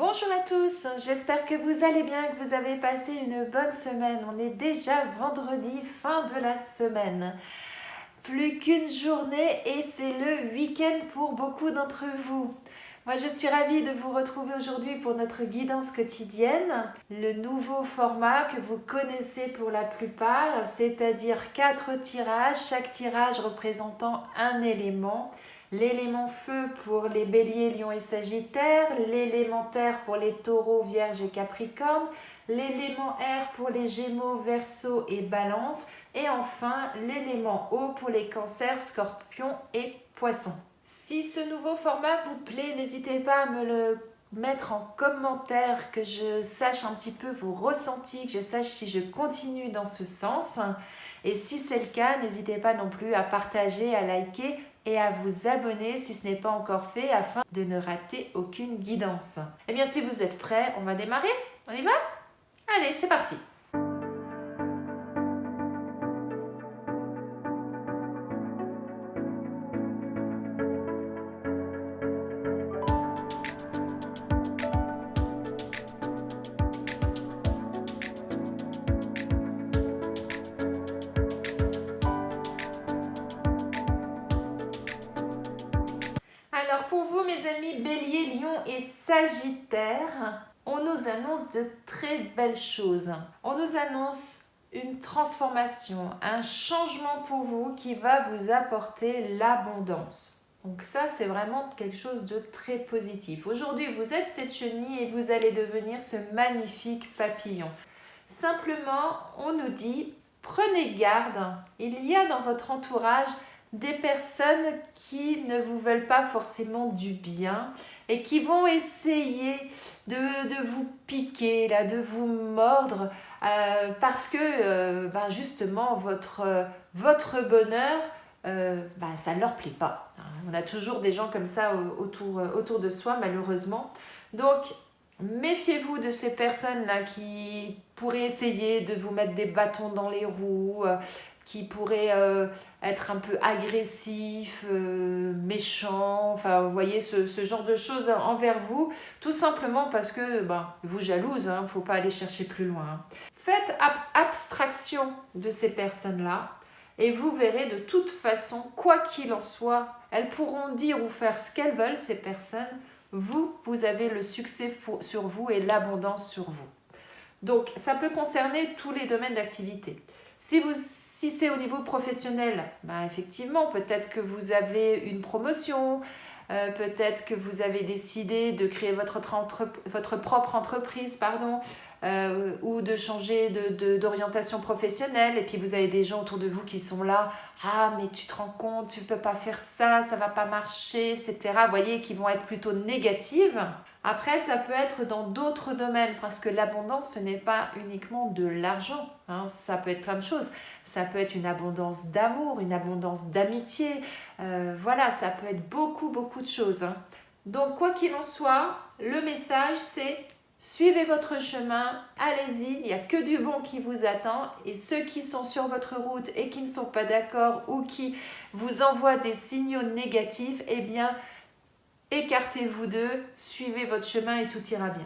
Bonjour à tous, j'espère que vous allez bien, que vous avez passé une bonne semaine. On est déjà vendredi, fin de la semaine. Plus qu'une journée et c'est le week-end pour beaucoup d'entre vous. Moi, je suis ravie de vous retrouver aujourd'hui pour notre guidance quotidienne. Le nouveau format que vous connaissez pour la plupart, c'est-à-dire 4 tirages, chaque tirage représentant un élément. L'élément feu pour les béliers, lions et sagittaires, l'élément terre pour les taureaux, vierges et capricornes, l'élément air pour les gémeaux, verseaux et balance, et enfin l'élément eau pour les cancers, scorpions et poissons. Si ce nouveau format vous plaît, n'hésitez pas à me le mettre en commentaire, que je sache un petit peu vos ressentis, que je sache si je continue dans ce sens. Et si c'est le cas, n'hésitez pas non plus à partager, à liker et à vous abonner si ce n'est pas encore fait afin de ne rater aucune guidance. Eh bien, si vous êtes prêts, on va démarrer? On y va? Allez, c'est parti! Alors pour vous mes amis Bélier, Lion et Sagittaire, on nous annonce de très belles choses. On nous annonce une transformation, un changement pour vous qui va vous apporter l'abondance. Donc ça c'est vraiment quelque chose de très positif. Aujourd'hui vous êtes cette chenille et vous allez devenir ce magnifique papillon. Simplement on nous dit prenez garde, il y a dans votre entourage des personnes qui ne vous veulent pas forcément du bien et qui vont essayer de vous piquer, là, de vous mordre parce que justement votre bonheur, ça ne leur plaît pas. On a toujours des gens comme ça autour de soi malheureusement. Donc méfiez-vous de ces personnes-là qui pourraient essayer de vous mettre des bâtons dans les roues, qui pourraient être un peu agressifs, méchants, enfin vous voyez ce genre de choses envers vous, tout simplement parce que vous jalousent, il ne faut pas aller chercher plus loin. Faites abstraction de ces personnes-là et vous verrez de toute façon, quoi qu'il en soit, elles pourront dire ou faire ce qu'elles veulent, ces personnes. Vous avez le succès sur vous et l'abondance sur vous. Donc, ça peut concerner tous les domaines d'activité. Si c'est au niveau professionnel, effectivement, peut-être que vous avez une promotion, peut-être que vous avez décidé de créer votre propre entreprise, ou de changer d'orientation professionnelle, et puis vous avez des gens autour de vous qui sont là, ah mais tu te rends compte, tu ne peux pas faire ça, ça ne va pas marcher, etc. Vous voyez, qui vont être plutôt négatives. Après, ça peut être dans d'autres domaines, parce que l'abondance, ce n'est pas uniquement de l'argent, ça peut être plein de choses. Ça peut être une abondance d'amour, une abondance d'amitié, voilà, ça peut être beaucoup de choses. Donc, quoi qu'il en soit, le message, c'est suivez votre chemin, allez-y, il n'y a que du bon qui vous attend, et ceux qui sont sur votre route et qui ne sont pas d'accord ou qui vous envoient des signaux négatifs, eh bien, écartez-vous d'eux, suivez votre chemin et tout ira bien.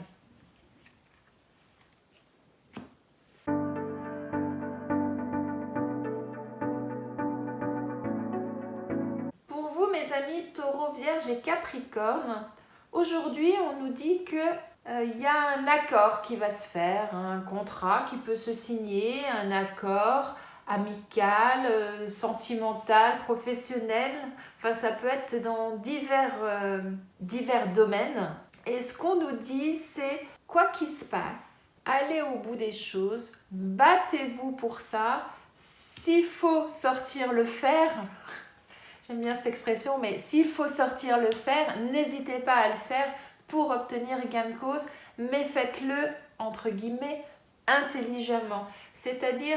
Pour vous, mes amis Taureau, Vierge et Capricorne, aujourd'hui, on nous dit que y a un accord qui va se faire, un contrat qui peut se signer, un accord amical, sentimental, professionnel. Enfin, ça peut être dans divers domaines. Et ce qu'on nous dit, c'est quoi qu'il se passe, allez au bout des choses, battez-vous pour ça. S'il faut sortir le fer, j'aime bien cette expression, mais s'il faut sortir le fer, n'hésitez pas à le faire pour obtenir gain de cause, mais faites-le, entre guillemets, intelligemment. C'est-à-dire,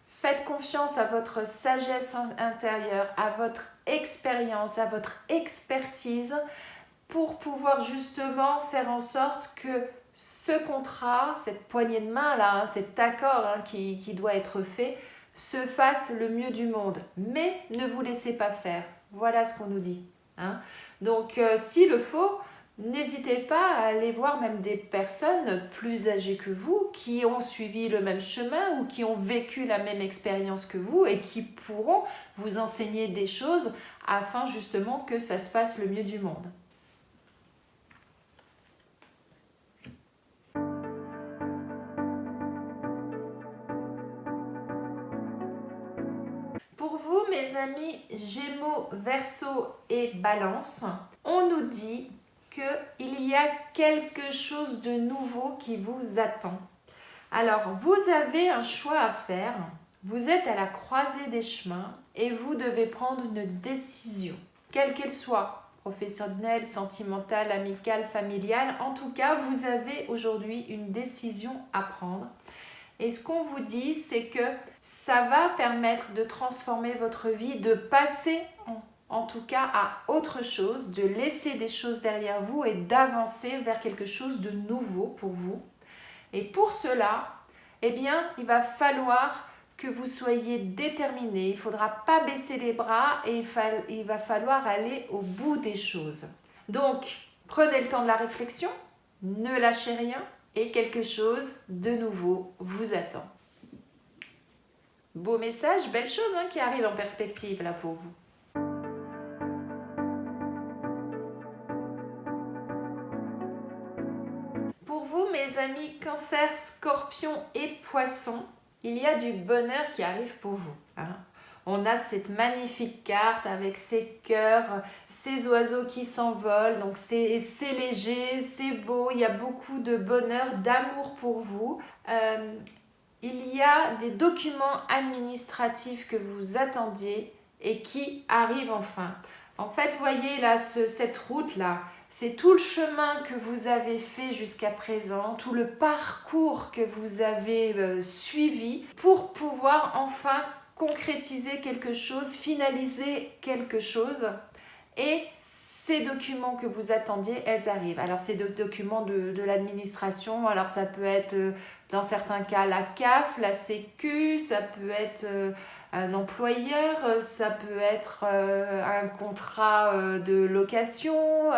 faites confiance à votre sagesse intérieure, à votre expérience, à votre expertise, pour pouvoir justement faire en sorte que ce contrat, cette poignée de main, là, cet accord qui doit être fait, se fasse le mieux du monde. Mais ne vous laissez pas faire. Voilà ce qu'on nous dit. Donc, s'il le faut, N'hésitez pas à aller voir même des personnes plus âgées que vous qui ont suivi le même chemin ou qui ont vécu la même expérience que vous et qui pourront vous enseigner des choses afin justement que ça se passe le mieux du monde. Pour vous, mes amis Gémeaux, Verseau et Balance, on nous dit qu'il y a quelque chose de nouveau qui vous attend. Alors, vous avez un choix à faire. Vous êtes à la croisée des chemins et vous devez prendre une décision, quelle qu'elle soit, professionnelle, sentimentale, amicale, familiale. En tout cas, vous avez aujourd'hui une décision à prendre. Et ce qu'on vous dit, c'est que ça va permettre de transformer votre vie, de passer en tout cas à autre chose, de laisser des choses derrière vous et d'avancer vers quelque chose de nouveau pour vous. Et pour cela, eh bien, il va falloir que vous soyez déterminé. Il ne faudra pas baisser les bras et il va falloir aller au bout des choses. Donc, prenez le temps de la réflexion, ne lâchez rien et quelque chose de nouveau vous attend. Beau message, belle chose qui arrive en perspective là pour vous. Pour vous, mes amis Cancer, Scorpion et Poisson, il y a du bonheur qui arrive pour vous. On a cette magnifique carte avec ces cœurs, ces oiseaux qui s'envolent. Donc c'est léger, c'est beau, il y a beaucoup de bonheur, d'amour pour vous. Il y a des documents administratifs que vous attendiez et qui arrivent enfin. En fait, vous voyez là, cette route-là, c'est tout le chemin que vous avez fait jusqu'à présent, tout le parcours que vous avez suivi pour pouvoir enfin concrétiser quelque chose, finaliser quelque chose. Et ces documents que vous attendiez, elles arrivent. Alors, c'est des documents de l'administration. Alors, ça peut être, dans certains cas, la CAF, la Sécu, ça peut être un employeur, ça peut être un contrat de location.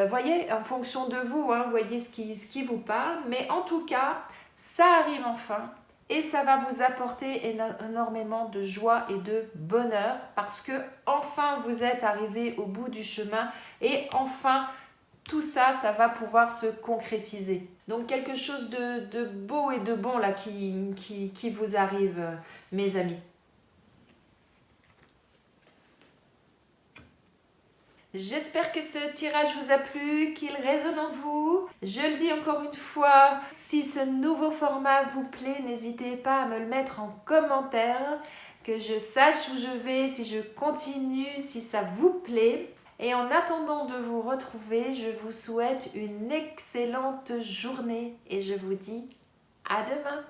Voyez, en fonction de vous, voyez ce qui vous parle. Mais en tout cas, ça arrive enfin. Et ça va vous apporter énormément de joie et de bonheur parce que enfin vous êtes arrivé au bout du chemin et enfin tout ça, ça va pouvoir se concrétiser. Donc quelque chose de beau et de bon là qui vous arrive, mes amis. J'espère que ce tirage vous a plu, qu'il résonne en vous. Je le dis encore une fois, si ce nouveau format vous plaît, n'hésitez pas à me le mettre en commentaire, que je sache où je vais, si je continue, si ça vous plaît. Et en attendant de vous retrouver, je vous souhaite une excellente journée et je vous dis à demain.